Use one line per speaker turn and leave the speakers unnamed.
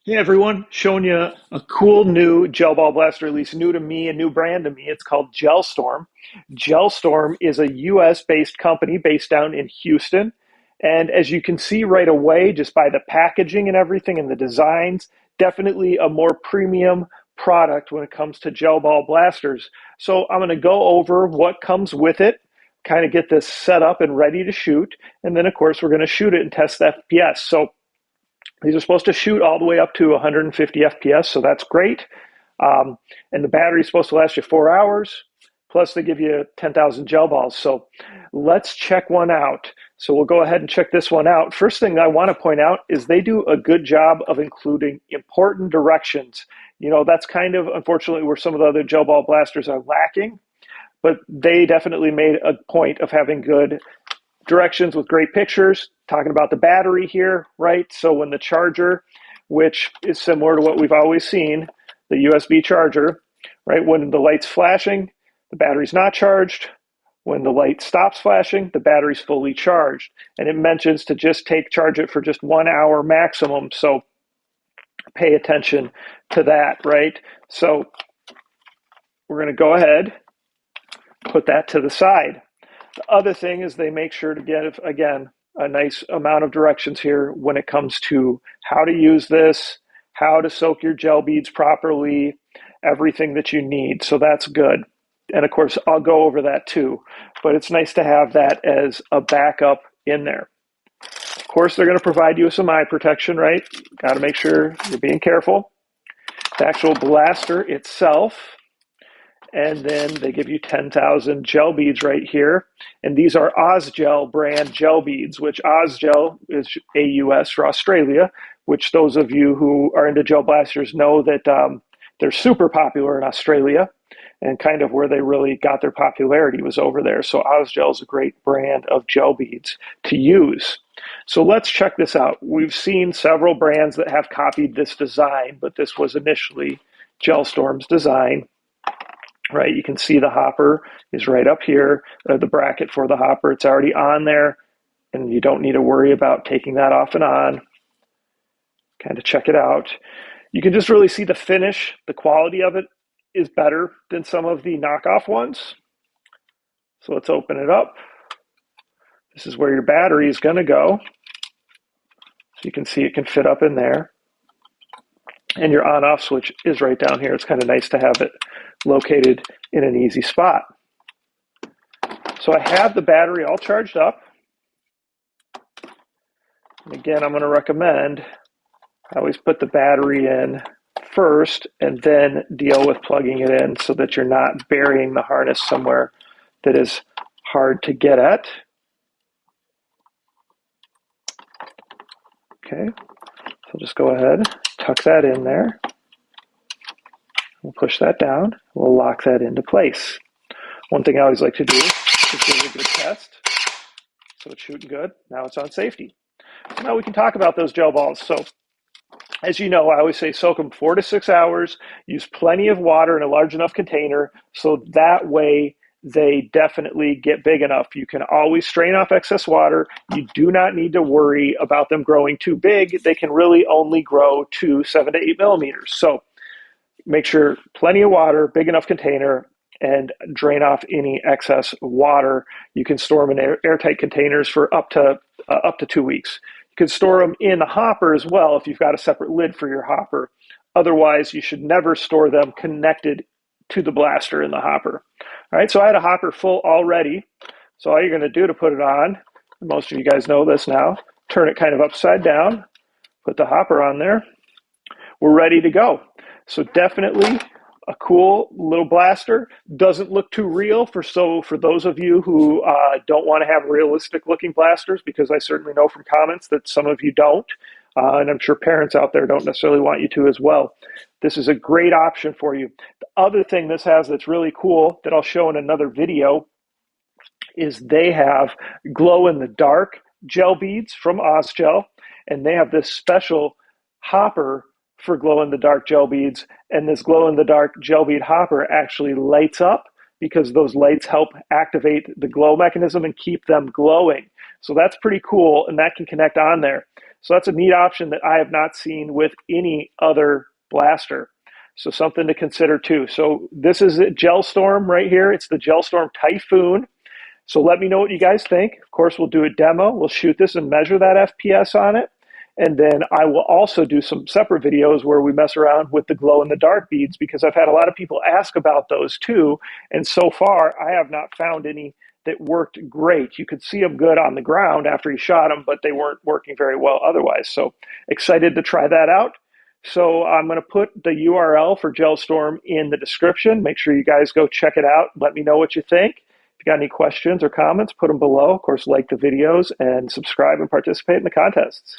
Hey everyone, showing you a cool new gel ball blaster, at least new to me, a new brand to me. It's called Gelstorm. Gelstorm is a US based company based down in Houston. And as you can see right away, just by the packaging and everything and the designs, definitely a more premium product when it comes to gel ball blasters. So I'm going to go over what comes with it, kind of get this set up and ready to shoot. And then, of course, we're going to shoot it and test the FPS. So these are supposed to shoot all the way up to 150 FPS, so that's great. And the battery is supposed to last you 4 hours. Plus, they give you 10,000 gel balls. So let's check one out. So we'll go ahead and check this one out. First thing I want to point out is they do a good job of including important directions. You know, that's kind of, unfortunately, where some of the other gel ball blasters are lacking. But they definitely made a point of having good directions with great pictures, talking about the battery here, right? So when the charger, which is similar to what we've always seen, the USB charger, right? When the light's flashing, the battery's not charged. When the light stops flashing, the battery's fully charged. And it mentions to just charge it for just 1 hour maximum. So pay attention to that, right? So we're going to go ahead, put that to the side. The other thing is they make sure to give, again, a nice amount of directions here when it comes to how to use this, how to soak your gel beads properly, everything that you need. So that's good. And of course, I'll go over that too. But it's nice to have that as a backup in there. Of course, they're going to provide you with some eye protection, right? Got to make sure you're being careful. The actual blaster itself, and then they give you 10,000 gel beads right here. And these are Ozgel brand gel beads, which Ozgel is AUS for Australia, which those of you who are into gel blasters know that they're super popular in Australia, and kind of where they really got their popularity was over there. So Ozgel is a great brand of gel beads to use. So let's check this out. We've seen several brands that have copied this design, but this was initially Gelstorm's design. Right, you can see the hopper is right up here, the bracket for the hopper. It's already on there, and you don't need to worry about taking that off and on. Kind of check it out. You can just really see the finish. The quality of it is better than some of the knockoff ones. So let's open it up. This is where your battery is going to go. So you can see it can fit up in there. And your on-off switch is right down here. It's kind of nice to have it located in an easy spot. So I have the battery all charged up. And again, I'm going to recommend I always put the battery in first and then deal with plugging it in so that you're not burying the harness somewhere that is hard to get at. Okay, so just go ahead, tuck that in there. We'll push that down. We'll lock that into place. One thing I always like to do is give it a good test. So it's shooting good. Now it's on safety. So now we can talk about those gel balls. So as you know, I always say soak them 4 to 6 hours. Use plenty of water in a large enough container so that way they definitely get big enough. You can always strain off excess water. You do not need to worry about them growing too big. They can really only grow to 7 to 8 millimeters. So make sure plenty of water, big enough container, and drain off any excess water. You can store them in airtight containers for up to 2 weeks. You can store them in the hopper as well if you've got a separate lid for your hopper. Otherwise, you should never store them connected to the blaster in the hopper. All right, so I had a hopper full already. So all you're going to do to put it on, most of you guys know this now, turn it kind of upside down, put the hopper on there. We're ready to go. So definitely a cool little blaster. Doesn't look too real for those of you who don't want to have realistic looking blasters, because I certainly know from comments that some of you don't. And I'm sure parents out there don't necessarily want you to as well. This is a great option for you. The other thing this has that's really cool that I'll show in another video is they have glow-in-the-dark gel beads from Ozgel, and they have this special hopper for glow-in-the-dark gel beads, and this glow-in-the-dark gel bead hopper actually lights up because those lights help activate the glow mechanism and keep them glowing. So that's pretty cool, and that can connect on there. So that's a neat option that I have not seen with any other blaster. So something to consider too. So this is a Gelstorm right here. It's the Gelstorm Typhoon. So let me know what you guys think. Of course, we'll do a demo. We'll shoot this and measure that FPS on it. And then I will also do some separate videos where we mess around with the glow in the dark beads, because I've had a lot of people ask about those too. And so far, I have not found any that worked great. You could see them good on the ground after you shot them, but they weren't working very well otherwise. So excited to try that out. So I'm going to put the URL for Gelstorm in the description. Make sure you guys go check it out. Let me know what you think. If you got any questions or comments, put them below. Of course, like the videos and subscribe and participate in the contests.